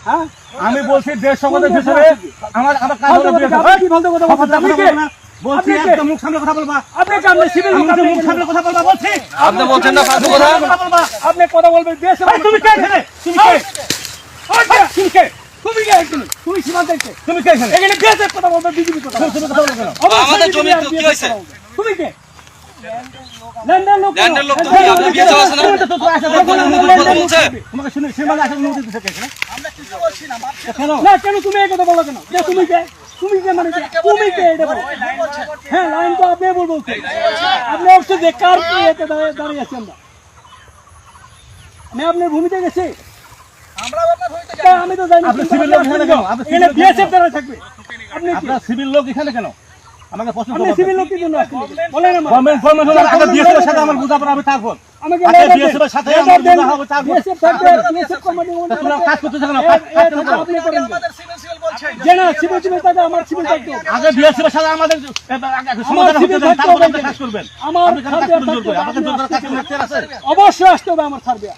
হ্যাঁ আমি বলছি দেশ সংগঠনের ভিতরে আমার কাজ হলো কি বলতে কথা বলছেন আপনি কে বলছি একদম মুখ সামনে কথা বলবা আপনি কি আপনি সিভিল মুখ সামনে কথা বলবা বলছি আপনি বলছেন না ফালতু কথা আপনি কথা বলবেন দেশে তুমি কে এখানে তুমি কে তুমি কে তুমি কে এখানে তুমি সীমান্তে কে তুমি কে এখানে এখানে দেশের কথা বলবেন বিজেপি কথা তুমি কথা বলো কেন আমাদের জমি তো কি হইছে তুমি কে ল্যান্ডের লোক ল্যান্ডের লোক তো কি আপনি বিয়ে আছে না তো আসা বলছে তোমাকে শুনে সীমানা আসা অনুমতি দিতে কে আমরা কিছু করছি না কেন না কেন তুমি এই কথা বলো কেন যে তুমি কে মানে তুমি কে এটা বলো হ্যাঁ লাইন তো আপনি বলবো আপনি অবশ্যই যে কার কি এতে দাঁড়িয়ে আছি আমরা আমি আপনার ভূমিতে গেছি আমরা আপনার ভূমিতে তা আমি তো জানি আপনি সিভিল লোক এখানে কেন আপনি এখানে বিএসএফ দ্বারা থাকবে আপনি কি আপনার সিভিল লোক এখানে কেন আমাকে প্রশ্ন আপনি করবেন সিভিল লোকের জন্য আসছেন বলেন আমার গভর্নমেন্ট হলো আগে বিএসএফ এর সাথে আমার বুঝাপড়া হবে তারপর আমাকে আগে বিএসএফ এর সাথে আমার বুঝা হবে তারপর বিএসএফ থাকবে বিএসএফ কমান্ডিং তোমরা কাজ করতেছ কেন কাজ করতেছ কেন আপনি করেন আমাদের সিভিল বলছেন যে না সিভিল থাকে আমার সিভিল থাকবে আগে বিএসএফ এর সাথে আমাদের সমাধান হতে দেন তারপর আপনি কাজ করবেন আমার আপনি কেন কাজ করতে জোর করে আমাদের জোর করে কাজ করতে আছে অবশ্যই আসতে হবে আমার সার্বিয়া